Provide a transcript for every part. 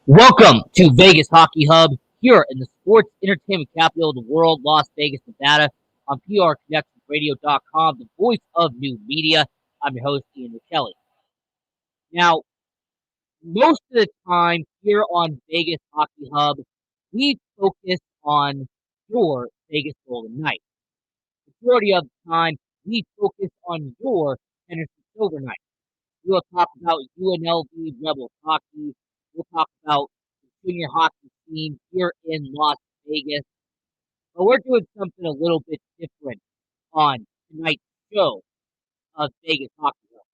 Welcome to Vegas Hockey Hub here in the sports entertainment capital of the world, Las Vegas, Nevada, on PRConnectionsRadio.com, the voice of new media. I'm your host, Ian Rachiele. Now, most of the time here on Vegas Hockey Hub, we focus on your Vegas Golden Knights. Majority of the time, we focus on your Henderson Silver Knights. We'll talk about UNLV Rebels hockey. We'll talk about the junior hockey scene here in Las Vegas. But we're doing something a little bit different on tonight's show of Vegas Hockey World.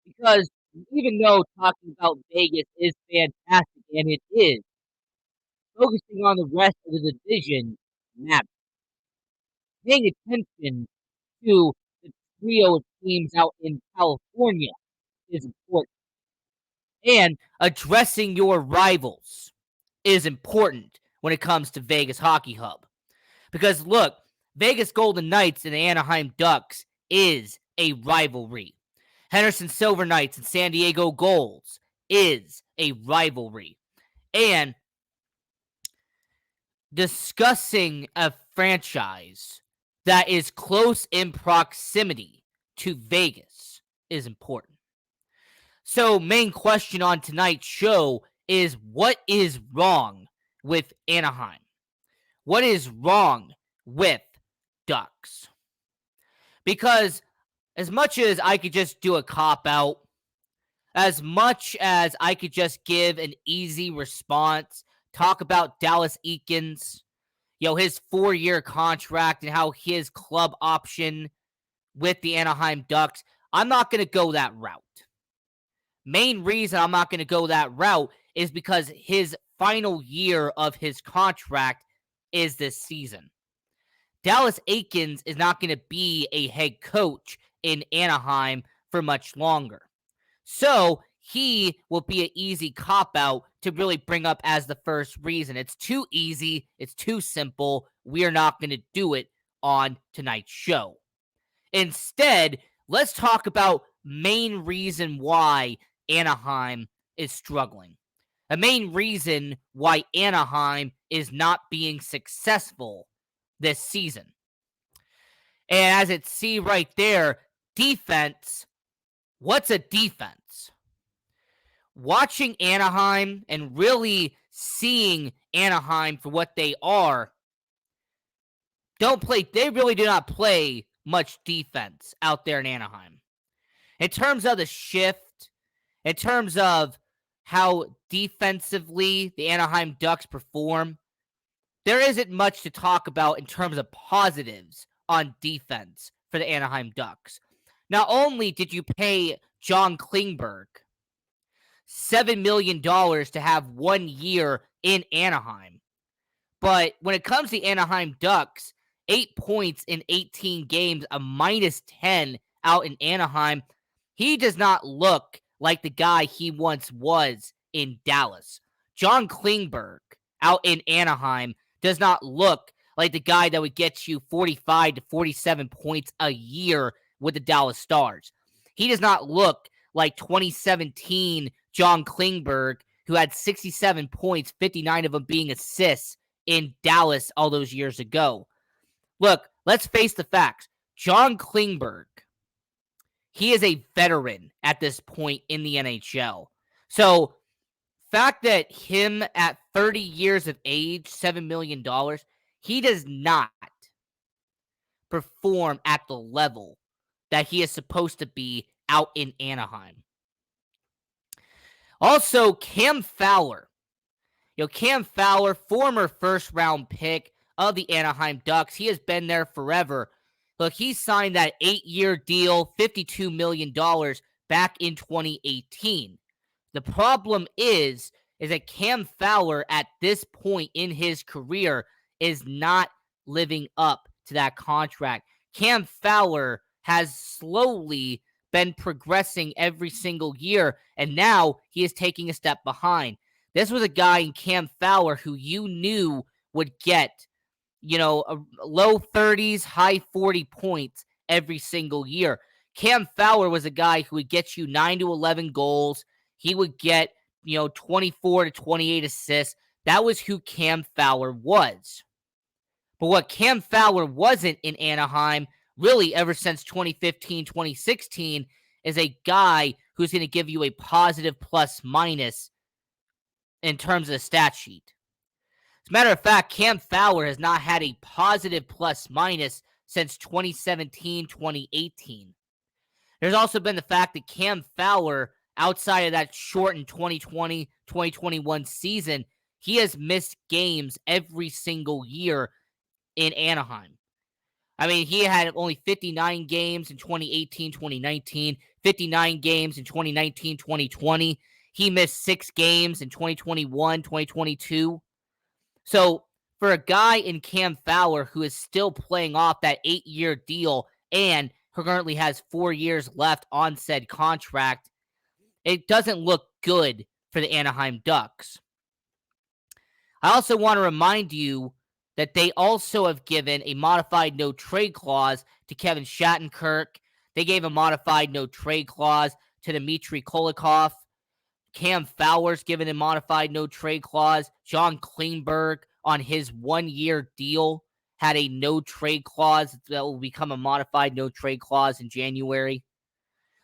Because even though talking about Vegas is fantastic, and it is, focusing on the rest of the division matters. Paying attention to the trio of teams out in California is important. And addressing your rivals is important when it comes to Vegas Hockey Hub. Because look, Vegas Golden Knights and the Anaheim Ducks is a rivalry. Henderson Silver Knights and San Diego Gulls is a rivalry. And discussing a franchise that is close in proximity to Vegas is important. So, main question on tonight's show is what is wrong with Anaheim? What is wrong with Ducks? Because as much as I could just do a cop-out, as much as I could just give an easy response, talk about Dallas Eakins, his 4-year contract and how his club option with the Anaheim Ducks, I'm not going to go that route. Main reason I'm not going to go that route is because his final year of his contract is this season. Dallas Eakins is not going to be a head coach in Anaheim for much longer. So he will be an easy cop-out to really bring up as the first reason. It's too easy. It's too simple. We are not going to do it on tonight's show. Instead, let's talk about main reason why Anaheim is struggling. The main reason why Anaheim is not being successful this season. And as it see right there, defense. What's a defense? Watching Anaheim and really seeing Anaheim for what they are, they really do not play much defense out there in Anaheim. In terms of the shift, in terms of how defensively the Anaheim Ducks perform, there isn't much to talk about in terms of positives on defense for the Anaheim Ducks. Not only did you pay John Klingberg $7 million to have 1 year in Anaheim, but when it comes to Anaheim Ducks, 8 points in 18 games, a -10 out in Anaheim, he does not look like the guy he once was in Dallas. John Klingberg out in Anaheim does not look like the guy that would get you 45 to 47 points a year with the Dallas Stars. He does not look like 2017 John Klingberg, who had 67 points, 59 of them being assists in Dallas all those years ago. Look, let's face the facts. John Klingberg, he is a veteran at this point in the NHL. So, fact that him at 30 years of age, $7 million, he does not perform at the level that he is supposed to be out in Anaheim. Also, Cam Fowler. Cam Fowler, former first-round pick of the Anaheim Ducks. He has been there forever. Look, he signed that 8-year deal, $52 million back in 2018. The problem is that Cam Fowler at this point in his career is not living up to that contract. Cam Fowler has slowly been progressing every single year, and now he is taking a step behind. This was a guy in Cam Fowler who you knew would get, a low 30s, high 40 points every single year. Cam Fowler was a guy who would get you 9 to 11 goals. He would get 24 to 28 assists. That was who Cam Fowler was. But what Cam Fowler wasn't in Anaheim, really ever since 2015, 2016, is a guy who's going to give you a positive plus minus in terms of the stat sheet. As a matter of fact, Cam Fowler has not had a positive plus minus since 2017, 2018. There's also been the fact that Cam Fowler, outside of that shortened 2020, 2021 season, he has missed games every single year in Anaheim. I mean, he had only 59 games in 2018, 2019, 59 games in 2019, 2020. He missed 6 games in 2021, 2022. So for a guy in Cam Fowler who is still playing off that 8-year deal and who currently has 4 years left on said contract, it doesn't look good for the Anaheim Ducks. I also want to remind you that they also have given a modified no-trade clause to Kevin Shattenkirk. They gave a modified no-trade clause to Dmitry Kulikov. Cam Fowler's given a modified no-trade clause. John Klingberg, on his 1-year deal, had a no-trade clause that will become a modified no-trade clause in January.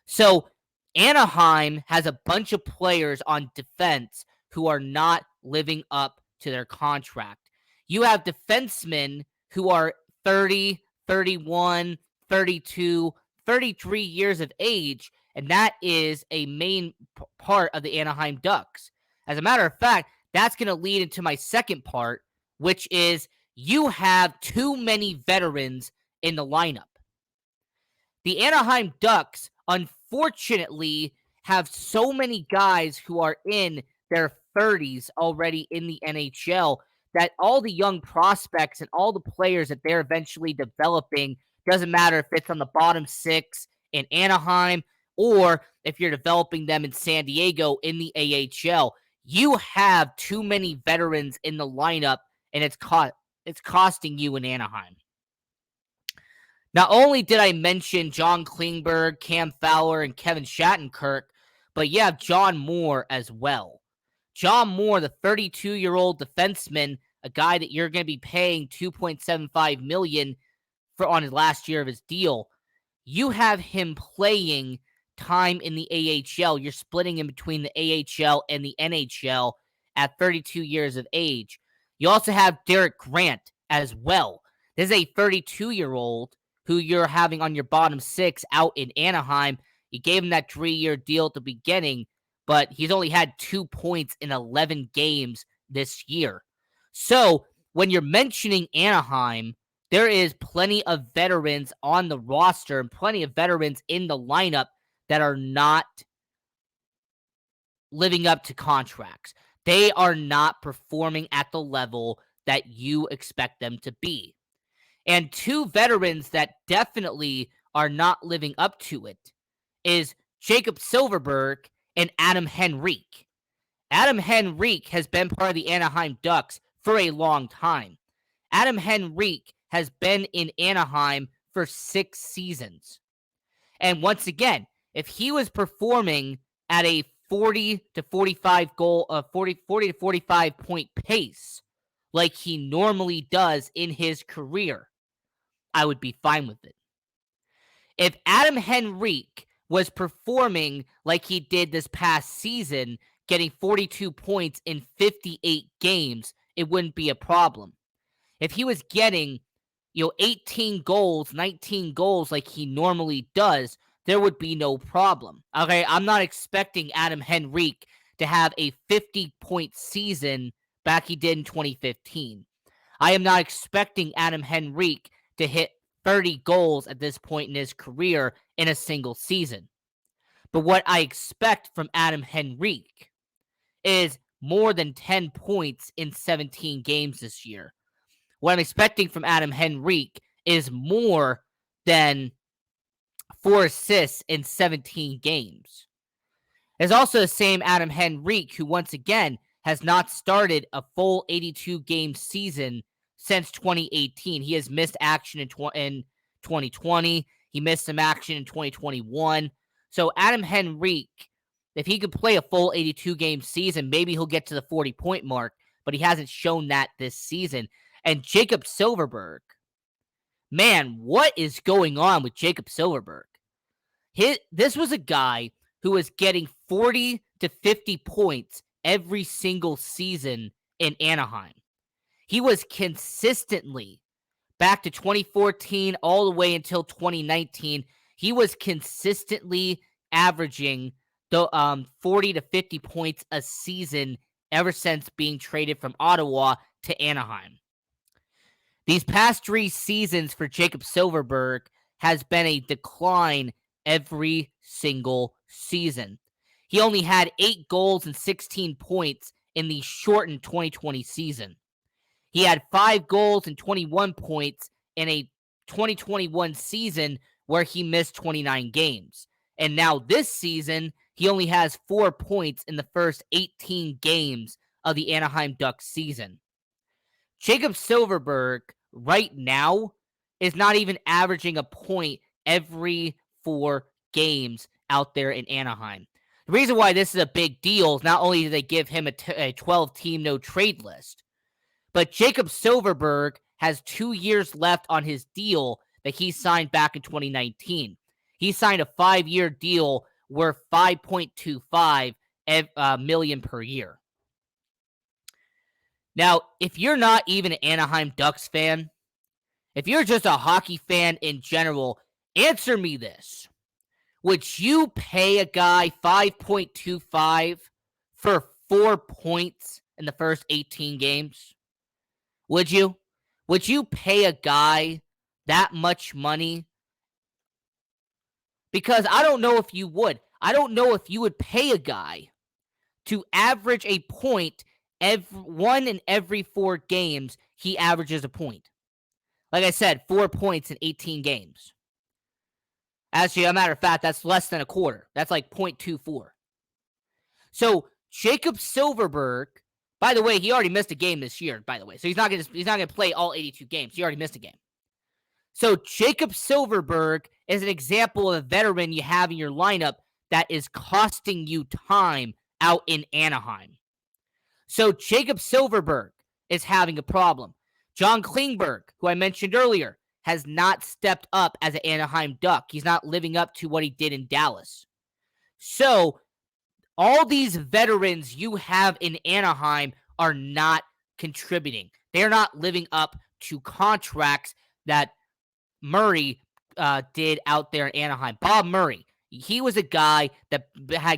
So Anaheim has a bunch of players on defense who are not living up to their contract. You have defensemen who are 30, 31, 32, 33 years of age, and that is a main part of the Anaheim Ducks. As a matter of fact, that's going to lead into my second part, which is you have too many veterans in the lineup. The Anaheim Ducks, unfortunately, have so many guys who are in their 30s already in the NHL that all the young prospects and all the players that they're eventually developing, doesn't matter if it's on the bottom 6 in Anaheim or if you're developing them in San Diego in the AHL, you have too many veterans in the lineup, and it's costing you in Anaheim. Not only did I mention John Klingberg, Cam Fowler, and Kevin Shattenkirk, but you have John Moore as well. John Moore, the 32-year-old defenseman, a guy that you're going to be paying $2.75 million for on his last year of his deal. You have him playing time in the AHL. You're splitting him between the AHL and the NHL at 32 years of age. You also have Derek Grant as well. This is a 32-year-old who you're having on your bottom 6 out in Anaheim. You gave him that 3-year deal at the beginning, but he's only had 2 points in 11 games this year. So when you're mentioning Anaheim, there is plenty of veterans on the roster and plenty of veterans in the lineup that are not living up to contracts. They are not performing at the level that you expect them to be. And 2 veterans that definitely are not living up to it is Jacob Silfverberg and Adam Henrique. Adam Henrique has been part of the Anaheim Ducks for a long time. Adam Henrique has been in Anaheim for 6 seasons. And once again, if he was performing at a 40 to 45 point pace like he normally does in his career, I would be fine with it. If Adam Henrique was performing like he did this past season, getting 42 points in 58 games, it wouldn't be a problem. If he was getting, 18 goals, 19 goals like he normally does, there would be no problem. Okay, I'm not expecting Adam Henrique to have a 50-point season back he did in 2015. I am not expecting Adam Henrique to hit 30 goals at this point in his career in a single season. But what I expect from Adam Henrique is more than 10 points in 17 games this year. What I'm expecting from Adam Henrique is more than 4 assists in 17 games. There's also the same Adam Henrique who, once again, has not started a full 82-game season since 2018. He has missed action in 2020. He missed some action in 2021. So Adam Henrique If he could play a full 82-game season, maybe he'll get to the 40-point mark, but he hasn't shown that this season. And Jacob Silfverberg, man, what is going on with Jacob Silfverberg? This was a guy who was getting 40 to 50 points every single season in Anaheim. He was consistently, back to 2014 all the way until 2019, he was consistently averaging 40 to 50 points a season ever since being traded from Ottawa to Anaheim. These past 3 seasons for Jacob Silfverberg has been a decline every single season. He only had 8 goals and 16 points in the shortened 2020 season. He had 5 goals and 21 points in a 2021 season where he missed 29 games. And now this season, he only has 4 points in the first 18 games of the Anaheim Ducks season. Jacob Silfverberg right now is not even averaging a point every 4 games out there in Anaheim. The reason why this is a big deal is not only do they give him a 12-team no-trade list, but Jacob Silfverberg has 2 years left on his deal that he signed back in 2019. He signed a 5-year deal worth $5.25 million per year. Now, if you're not even an Anaheim Ducks fan, if you're just a hockey fan in general, answer me this. Would you pay a guy $5.25 for 4 points in the first 18 games? Would you? Would you pay a guy that much money? Because I don't know if you would. I don't know if you would pay a guy to average a point every 4 games. He averages a point. Like I said, 4 points in 18 games. Actually, as a matter of fact, that's less than a quarter. That's like 0.24. So Jacob Silfverberg, by the way, he already missed a game this year, by the way. So he's not gonna play all 82 games. He already missed a game. So Jacob Silfverberg is an example of a veteran you have in your lineup that is costing you time out in Anaheim. So Jacob Silfverberg is having a problem. John Klingberg, who I mentioned earlier, has not stepped up as an Anaheim Duck. He's not living up to what he did in Dallas. So all these veterans you have in Anaheim are not contributing. They're not living up to contracts that Murray did out there in Anaheim. Bob Murray, he was a guy that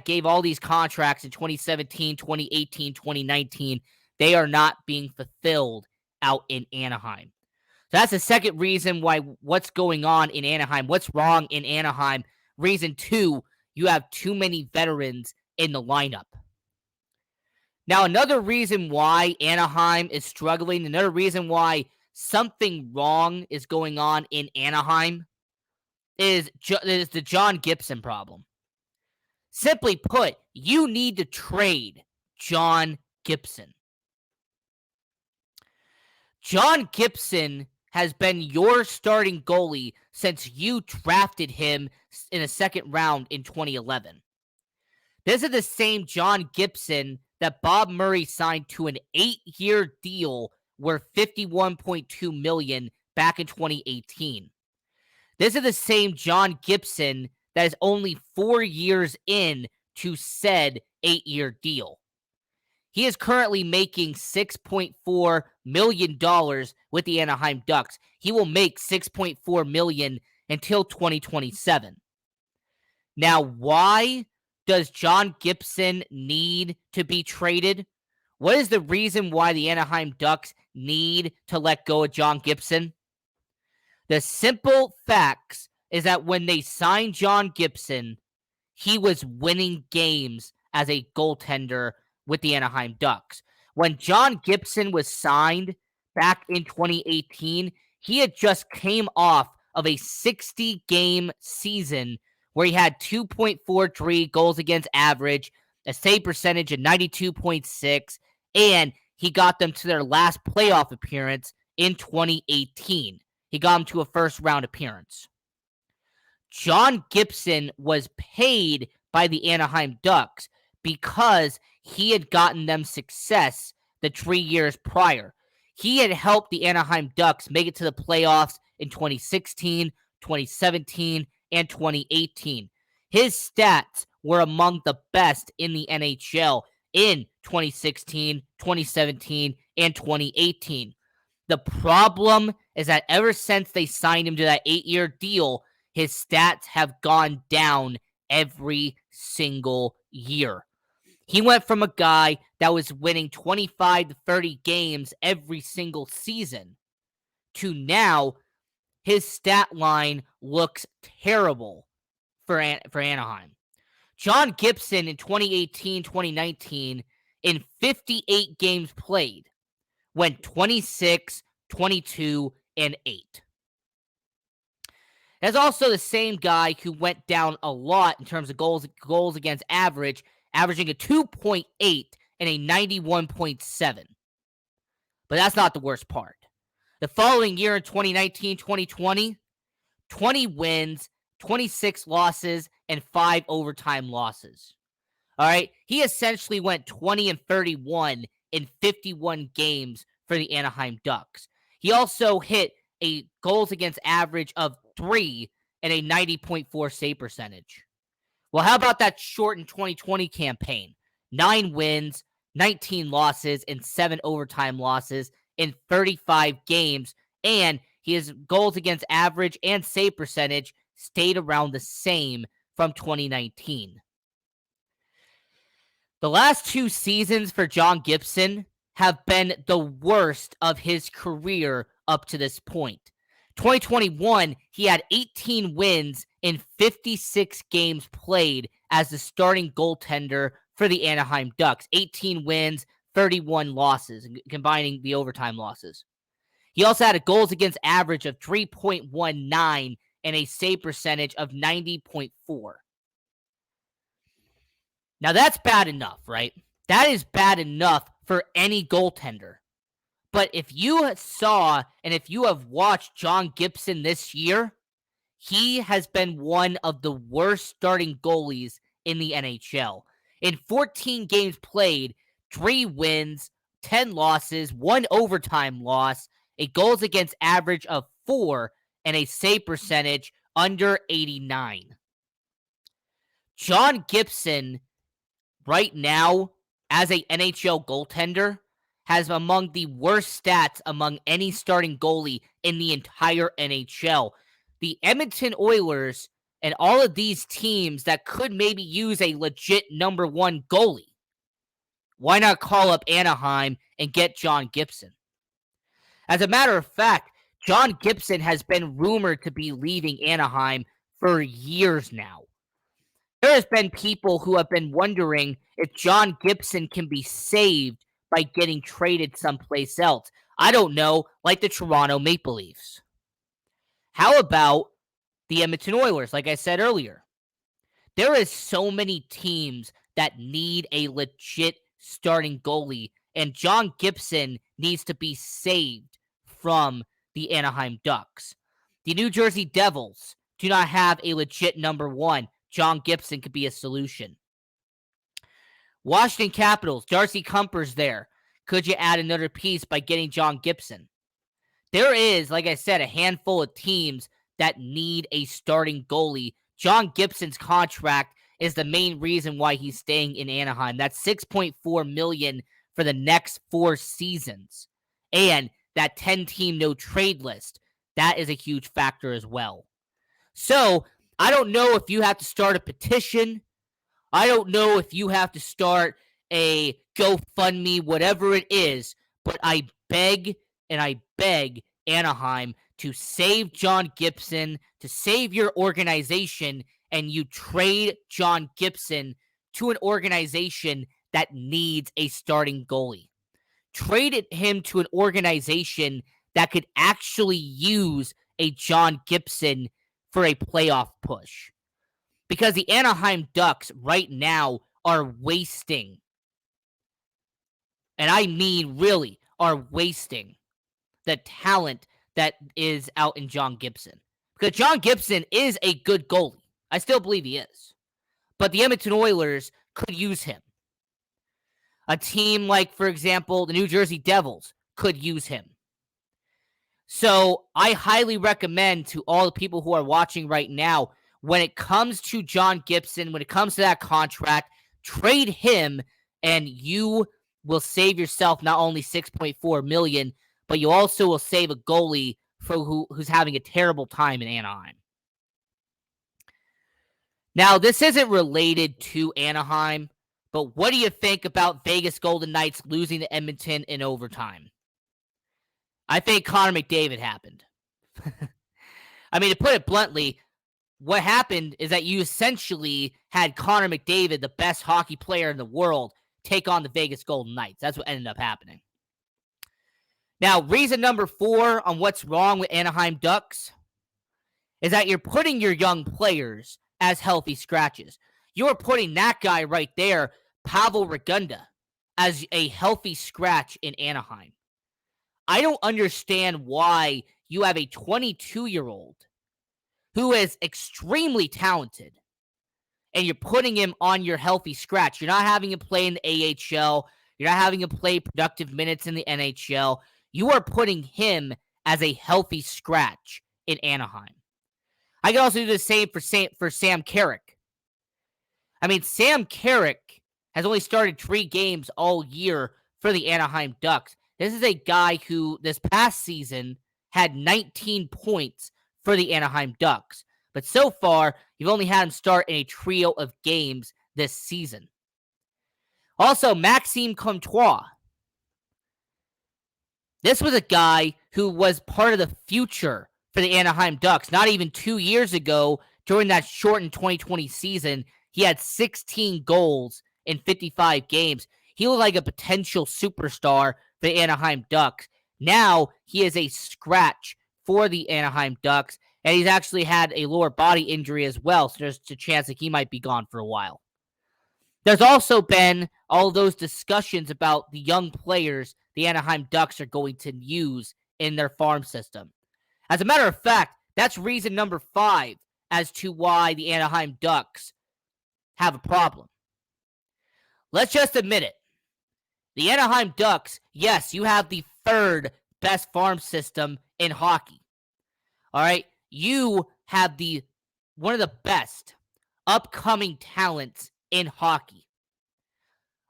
gave all these contracts in 2017, 2018, 2019. They are not being fulfilled out in Anaheim. So that's the second reason why what's going on in Anaheim, what's wrong in Anaheim. Reason 2, you have too many veterans in the lineup. Now, another reason why Anaheim is struggling, another reason why something wrong is going on in Anaheim is the John Gibson problem. Simply put, you need to trade John Gibson. John Gibson has been your starting goalie since you drafted him in the second round in 2011. This is the same John Gibson that Bob Murray signed to an 8-year deal worth $51.2 million back in 2018. This is the same John Gibson that is only 4 years in to said 8-year deal. He is currently making $6.4 million with the Anaheim Ducks. He will make $6.4 million until 2027. Now, why does John Gibson need to be traded? What is the reason why the Anaheim Ducks need to let go of John Gibson? The simple facts is that when they signed John Gibson, he was winning games as a goaltender with the Anaheim Ducks. When John Gibson was signed back in 2018, he had just came off of a 60-game season where he had 2.43 goals against average, a save percentage of 92.6, and he got them to their last playoff appearance in 2018. He got them to a first-round appearance. John Gibson was paid by the Anaheim Ducks because he had gotten them success the 3 years prior. He had helped the Anaheim Ducks make it to the playoffs in 2016, 2017, and 2018. His stats were among the best in the NHL in 2016, 2017, and 2018. The problem is that ever since they signed him to that 8-year deal, his stats have gone down every single year. He went from a guy that was winning 25 to 30 games every single season to now his stat line looks terrible for Anaheim. John Gibson in 2018-2019 in 58 games played went 26, 22, and 8. That's also the same guy who went down a lot in terms of goals against average, averaging a 2.8 and a 91.7. But that's not the worst part. The following year in 2019-2020, 20 wins, 26 losses, and 5 overtime losses. All right, he essentially went 20 and 31 in 51 games for the Anaheim Ducks. He also hit a goals against average of 3 and a 90.4 save percentage. Well, how about that shortened 2020 campaign? 9 wins, 19 losses, and 7 overtime losses in 35 games, and his goals against average and save percentage stayed around the same from 2019. The last 2 seasons for John Gibson have been the worst of his career up to this point. 2021, he had 18 wins in 56 games played as the starting goaltender for the Anaheim Ducks. 18 wins, 31 losses, combining the overtime losses. He also had a goals against average of 3.19 and a save percentage of 90.4. Now that's bad enough, right? That is bad enough for any goaltender. But if you saw and if you have watched John Gibson this year, he has been one of the worst starting goalies in the NHL. In 14 games played, 3 wins, 10 losses, 1 overtime loss, a goals against average of 4, and a save percentage under 89. John Gibson, right now, as a NHL goaltender, has among the worst stats among any starting goalie in the entire NHL. The Edmonton Oilers and all of these teams that could maybe use a legit number 1 goalie, why not call up Anaheim and get John Gibson? As a matter of fact, John Gibson has been rumored to be leaving Anaheim for years now. There has been people who have been wondering if John Gibson can be saved by getting traded someplace else. I don't know, like the Toronto Maple Leafs. How about the Edmonton Oilers, like I said earlier? There is so many teams that need a legit starting goalie, and John Gibson needs to be saved from the Anaheim Ducks. The New Jersey Devils do not have a legit number 1. John Gibson could be a solution. Washington Capitals, Darcy Kuemper's there. Could you add another piece by getting John Gibson? There is, like I said, a handful of teams that need a starting goalie. John Gibson's contract is the main reason why he's staying in Anaheim. That's $6.4 million for the next 4 seasons. And that 10-team no-trade list, that is a huge factor as well. So, I don't know if you have to start a petition. I don't know if you have to start a GoFundMe, whatever it is, but I beg and I beg Anaheim to save John Gibson, to save your organization, and you trade John Gibson to an organization that needs a starting goalie. Trade him to an organization that could actually use a John Gibson for a playoff push. Because the Anaheim Ducks right now are wasting, and I mean really are wasting, the talent that is out in John Gibson. Because John Gibson is a good goalie. I still believe he is. but the Edmonton Oilers could use him. A team like, for example, the New Jersey Devils could use him. So I highly recommend to all the people who are watching right now, when it comes to John Gibson, when it comes to that contract, trade him and you will save yourself not only $6.4 million, but you also will save a goalie who's having a terrible time in Anaheim. Now, this isn't related to Anaheim, but what do you think about Vegas Golden Knights losing to Edmonton in overtime? I think Connor McDavid happened. I mean, to put it bluntly, what happened is that you essentially had Connor McDavid, the best hockey player in the world, take on the Vegas Golden Knights. That's what ended up happening. Now, reason number 4 on what's wrong with Anaheim Ducks is that you're putting your young players as healthy scratches. You're putting that guy right there, Pavel Regunda, as a healthy scratch in Anaheim. I don't understand why you have a 22-year-old who is extremely talented and you're putting him on your healthy scratch. You're not having him play in the AHL. You're not having him play productive minutes in the NHL. You are putting him as a healthy scratch in Anaheim. I can also do the same for Sam Carrick. I mean, Sam Carrick has only started 3 games all year for the Anaheim Ducks. This is a guy who this past season had 19 points for the Anaheim Ducks. But so far, you've only had him start in a trio of games this season. Also, Maxime Comtois. This was a guy who was part of the future for the Anaheim Ducks. Not even 2 years ago, during that shortened 2020 season, he had 16 goals in 55 games. He looked like a potential superstar for the Anaheim Ducks. Now, he is a scratch for the Anaheim Ducks, and he's actually had a lower body injury as well, so there's a chance that he might be gone for a while. There's also been all those discussions about the young players the Anaheim Ducks are going to use in their farm system. As a matter of fact, that's reason number 5 as to why the Anaheim Ducks have a problem. Let's just admit it. The Anaheim Ducks, yes, you have the 3rd best farm system in hockey. All right? You have one of the best upcoming talents in hockey.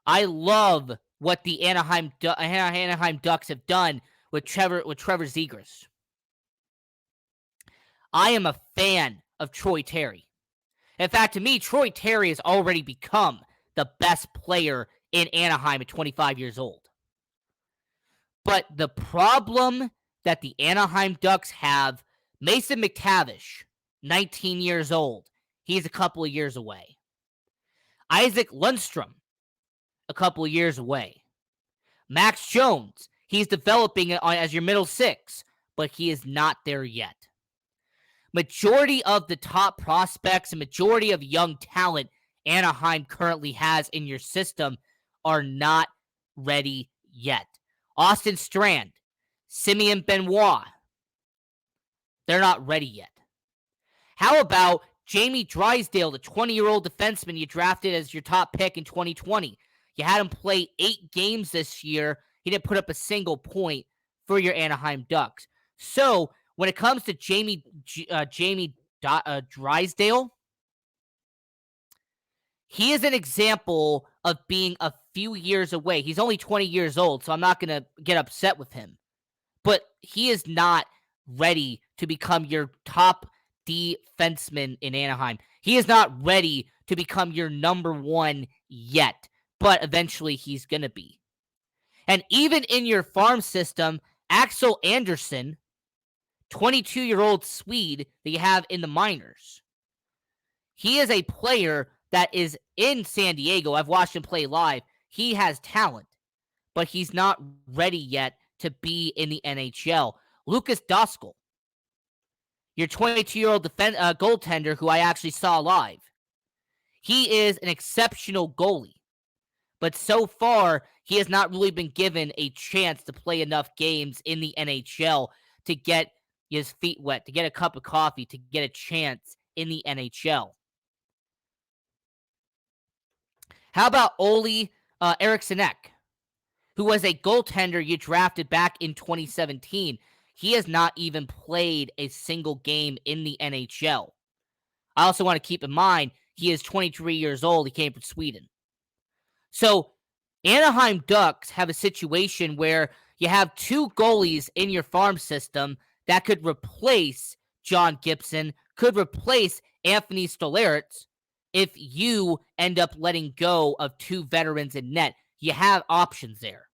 I love what the Anaheim Ducks have done with Trevor Zegras. I am a fan of Troy Terry. In fact, to me, Troy Terry has already become the best player in Anaheim at 25 years old. But the problem that the Anaheim Ducks have, Mason McTavish, 19 years old. He's a couple of years away. Isaac Lundstrom, a couple of years away. Max Jones, he's developing as your middle 6, but he is not there yet. Majority of the top prospects and majority of young talent Anaheim currently has in your system are not ready yet. Austin Strand, Simeon Benoit, they're not ready yet. How about Jamie Drysdale, the 20-year-old defenseman you drafted as your top pick in 2020? You had him play 8 games this year. He didn't put up a single point for your Anaheim Ducks. So, when it comes to Jamie Drysdale, he is an example of being a few years away. He's only 20 years old, so I'm not going to get upset with him. But he is not ready to become your top defenseman in Anaheim. He is not ready to become your number 1 yet, but eventually he's going to be. And even in your farm system, Axel Andersson, 22-year-old Swede that you have in the minors, he is a player that is in San Diego. I've watched him play live. He has talent, but he's not ready yet to be in the NHL. Lucas Doskel, your 22-year-old goaltender who I actually saw live. He is an exceptional goalie, but so far, he has not really been given a chance to play enough games in the NHL to get his feet wet, to get a cup of coffee, to get a chance in the NHL. How about Oli Erikssonek, who was a goaltender you drafted back in 2017? He has not even played a single game in the NHL. I also want to keep in mind, he is 23 years old. He came from Sweden. So Anaheim Ducks have a situation where you have two goalies in your farm system that could replace John Gibson, could replace Anthony Stolarz if you end up letting go of two veterans in net. You have options there.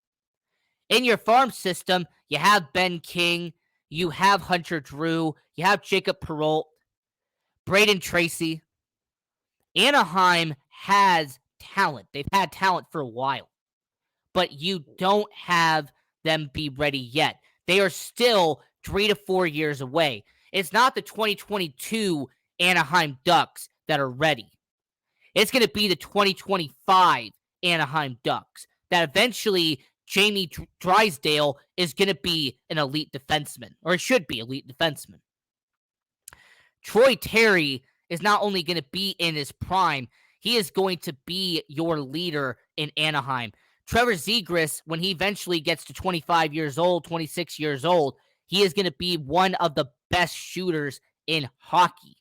In your farm system, you have Ben King, you have Hunter Drew, you have Jacob Perreault, Braden Tracy. Anaheim has talent. They've had talent for a while, but you don't have them be ready yet. They are still 3 to 4 years away. It's not the 2022 Anaheim Ducks that are ready. It's going to be the 2025 Anaheim Ducks that eventually Jamie Drysdale is going to be an elite defenseman, or it should be elite defenseman. Troy Terry is not only going to be in his prime, he is going to be your leader in Anaheim. Trevor Zegras, when he eventually gets to 25 years old, 26 years old, he is going to be one of the best shooters in hockey.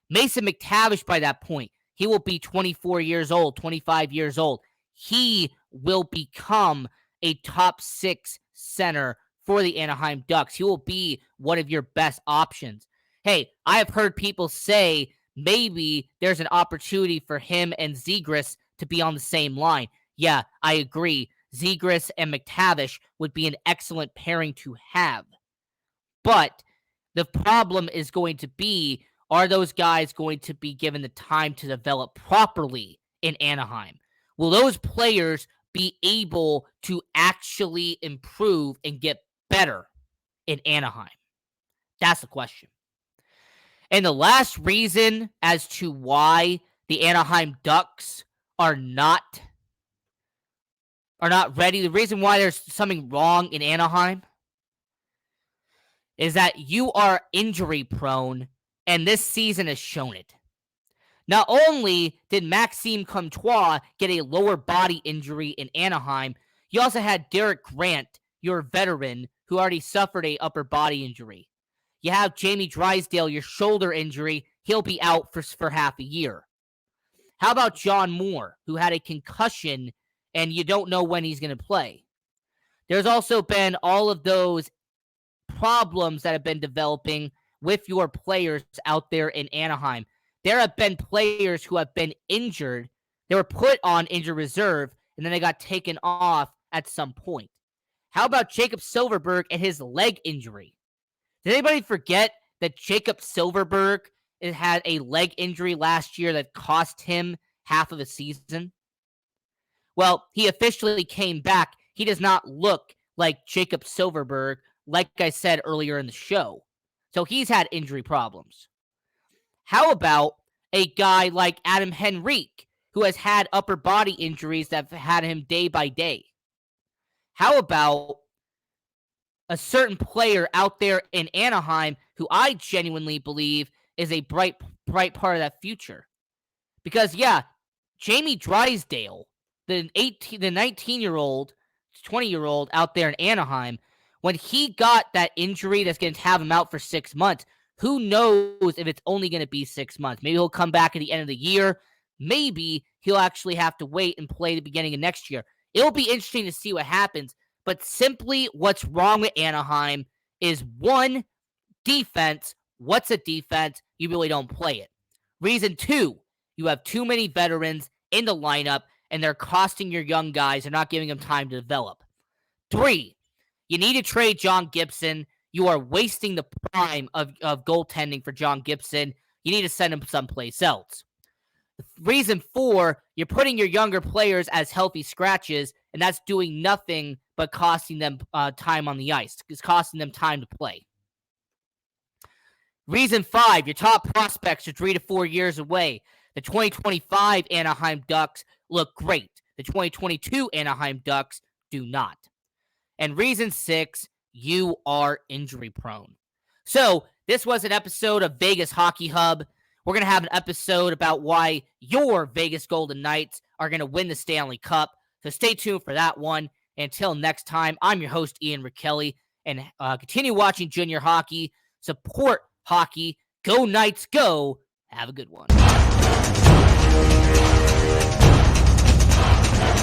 Mason McTavish, by that point, he will be 24 years old, 25 years old. He will become a top 6 center for the Anaheim Ducks. He will be one of your best options. Hey, I have heard people say maybe there's an opportunity for him and Zegras to be on the same line. Yeah, I agree. Zegras and McTavish would be an excellent pairing to have. But the problem is going to be, are those guys going to be given the time to develop properly in Anaheim? Will those players be able to actually improve and get better in Anaheim? That's the question. And the last reason as to why the Anaheim Ducks are not ready, the reason why there's something wrong in Anaheim is that you are injury prone, and this season has shown it. Not only did Maxime Comtois get a lower body injury in Anaheim, you also had Derek Grant, your veteran, who already suffered a upper body injury. You have Jamie Drysdale, your shoulder injury. He'll be out for half a year. How about John Moore, who had a concussion, and you don't know when he's going to play? There's also been all of those problems that have been developing with your players out there in Anaheim. There have been players who have been injured. They were put on injured reserve, and then they got taken off at some point. How about Jacob Silfverberg and his leg injury? Did anybody forget that Jacob Silfverberg had a leg injury last year that cost him half of a season? Well, he officially came back. He does not look like Jacob Silfverberg, like I said earlier in the show. So he's had injury problems. How about a guy like Adam Henrique, who has had upper body injuries that have had him day by day? How about a certain player out there in Anaheim who I genuinely believe is a bright part of that future? Because, yeah, Jamie Drysdale, the 19-year-old, 20-year-old out there in Anaheim, when he got that injury that's going to have him out for 6 months, who knows if it's only going to be 6 months? Maybe he'll come back at the end of the year. Maybe he'll actually have to wait and play the beginning of next year. It'll be interesting to see what happens. But simply what's wrong with Anaheim is, one, defense. What's a defense? You really don't play it. Reason two, you have too many veterans in the lineup, and they're costing your young guys. They're not giving them time to develop. 3, you need to trade John Gibson. You are wasting the prime of goaltending for John Gibson. You need to send him someplace else. Reason 4, you're putting your younger players as healthy scratches, and that's doing nothing but costing them time on the ice. It's costing them time to play. Reason 5, your top prospects are 3 to 4 years away. The 2025 Anaheim Ducks look great. The 2022 Anaheim Ducks do not. And reason 6, you are injury prone. So this was an episode of Vegas Hockey Hub. We're going to have an episode about why your Vegas Golden Knights are going to win the Stanley Cup. So stay tuned for that one. Until next time, I'm your host, Ian Rachiele, and continue watching junior hockey. Support hockey. Go Knights, go. Have a good one.